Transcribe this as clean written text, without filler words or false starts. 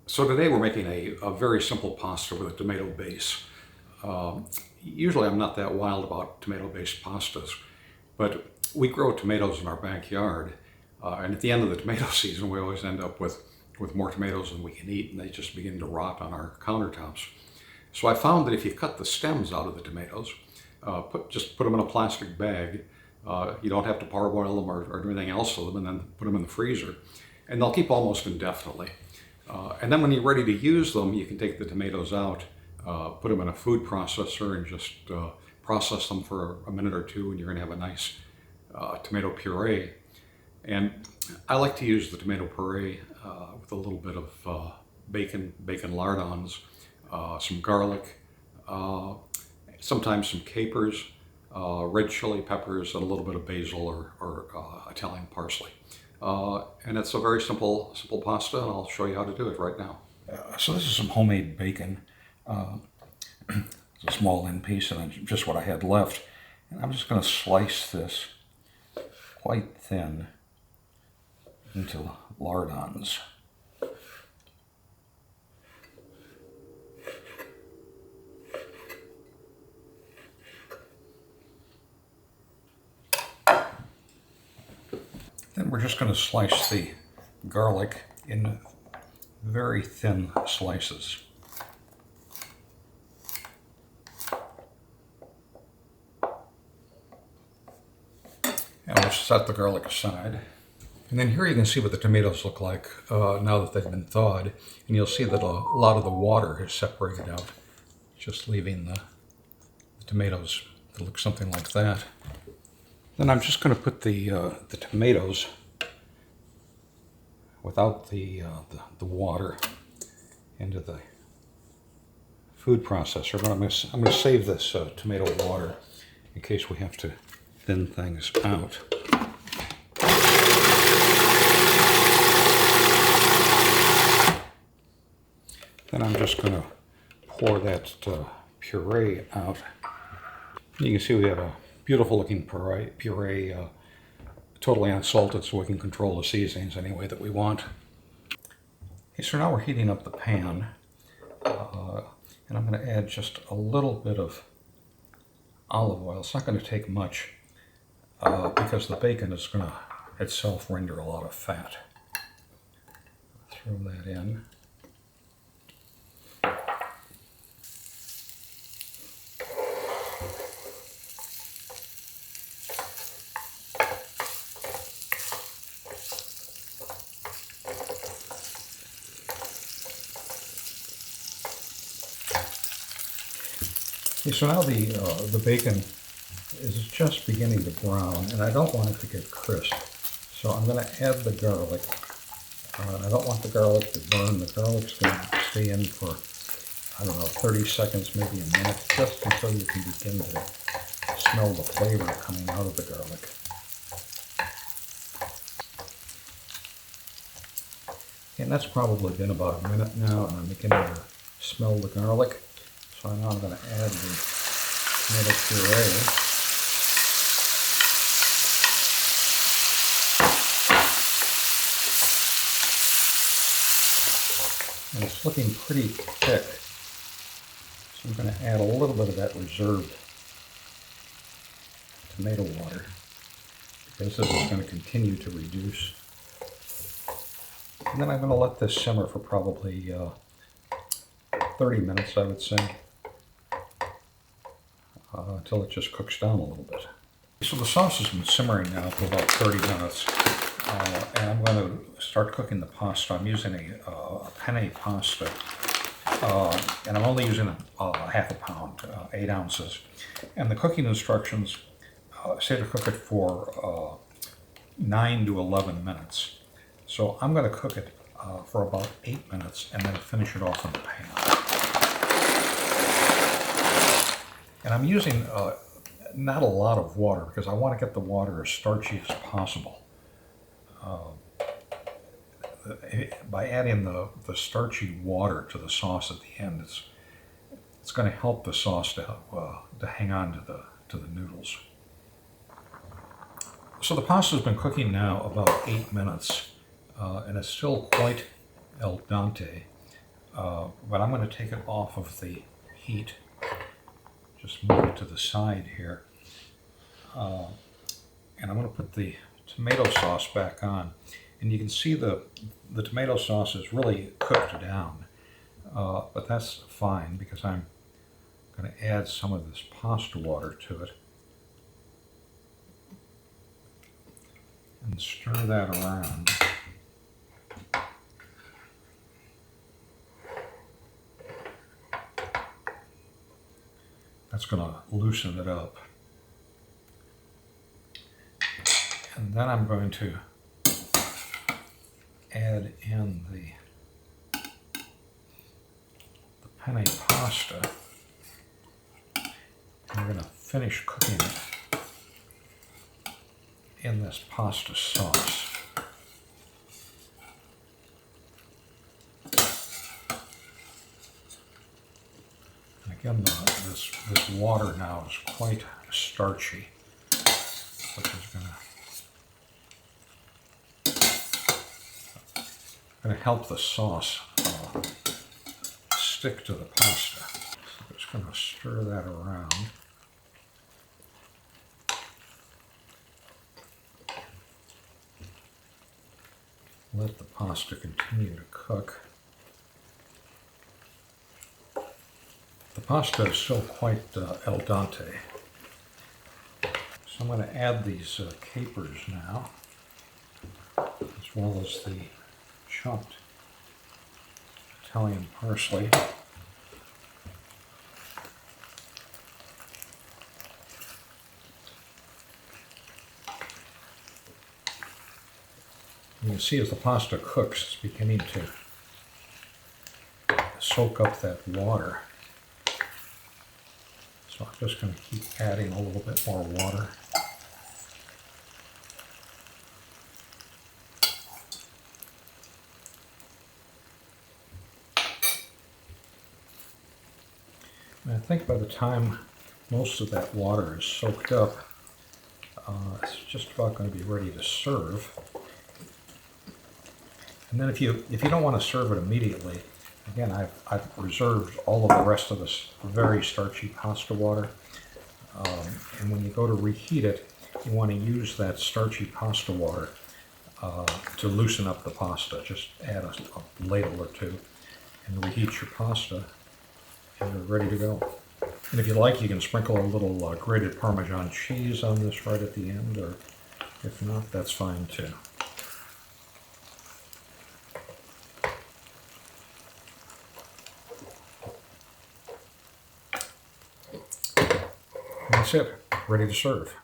So today we're making a very simple pasta with a tomato base. Usually I'm not that wild about tomato-based pastas, but we grow tomatoes in our backyard, and at the end of the tomato season we always end up with more tomatoes than we can eat, and they just begin to rot on our countertops. So I found that if you cut the stems out of the tomatoes, just put them in a plastic bag, you don't have to parboil them or do anything else with them, and then put them in the freezer, and they'll keep almost indefinitely. And then when you're ready to use them, you can take the tomatoes out, put them in a food processor, and just process them for a minute or two, and you're going to have a nice tomato puree. And I like to use the tomato puree with a little bit of bacon lardons, some garlic, sometimes some capers, red chili peppers, and a little bit of basil or Italian parsley. And it's a very simple pasta, and I'll show you how to do it right now. So this is some homemade bacon. It's a small end piece, and just what I had left. And I'm just going to slice this quite thin into lardons. Then we're just going to slice the garlic in very thin slices. And we'll set the garlic aside. And then here you can see what the tomatoes look like now that they've been thawed. And you'll see that a lot of the water has separated out, just leaving the tomatoes that look something like that. Then I'm just going to put the tomatoes without the water into the food processor. But I'm going to save this tomato water in case we have to thin things out. Then I'm just going to pour that puree out. You can see we have a beautiful looking puree, totally unsalted, so we can control the seasonings any way that we want. Okay, so now we're heating up the pan, and I'm going to add just a little bit of olive oil. It's not going to take much because the bacon is going to itself render a lot of fat. Throw that in. Okay, so now the bacon is just beginning to brown, and I don't want it to get crisp. So I'm going to add the garlic. I don't want the garlic to burn. The garlic's going to stay in for, I don't know, 30 seconds, maybe a minute, just until you can begin to smell the flavor coming out of the garlic. And that's probably been about a minute now, and I'm beginning to smell the garlic. So now I'm going to add the tomato puree. And it's looking pretty thick. So I'm going to add a little bit of that reserved tomato water, because this is going to continue to reduce. And then I'm going to let this simmer for probably 30 minutes, I would say, until it just cooks down a little bit. So the sauce has been simmering now for about 30 minutes, and I'm going to start cooking the pasta. I'm using a penne pasta, and I'm only using half a pound, 8 ounces. And the cooking instructions say to cook it for 9 to 11 minutes. So I'm going to cook it for about 8 minutes and then finish it off in the pan. And I'm using not a lot of water because I want to get the water as starchy as possible. By adding the starchy water to the sauce at the end, it's going to help the sauce to hang on to the noodles. So the pasta's been cooking now about 8 minutes, and it's still quite al dente. but I'm going to take it off of the heat. Just move it to the side here. And I'm going to put the tomato sauce back on. And you can see the tomato sauce is really cooked down. But that's fine because I'm going to add some of this pasta water to it. And stir that around. That's going to loosen it up. And then I'm going to add in the penne pasta. And we're going to finish cooking it in this pasta sauce. And again, this water now is quite starchy, which is going to help the sauce stick to the pasta. So I'm just going to stir that around. Let the pasta continue to cook. The pasta is still quite al dente. So I'm going to add these capers now, as well as the chopped Italian parsley. You can see as the pasta cooks, it's beginning to soak up that water. So I'm just going to keep adding a little bit more water. And I think by the time most of that water is soaked up, it's just about going to be ready to serve. And then if you don't want to serve it immediately, again, I've reserved all of the rest of this very starchy pasta water. And when you go to reheat it, you want to use that starchy pasta water to loosen up the pasta. Just add a ladle or two and reheat your pasta, and you're ready to go. And if you like, you can sprinkle a little grated Parmesan cheese on this right at the end, or if not, that's fine too. That's it, ready to serve.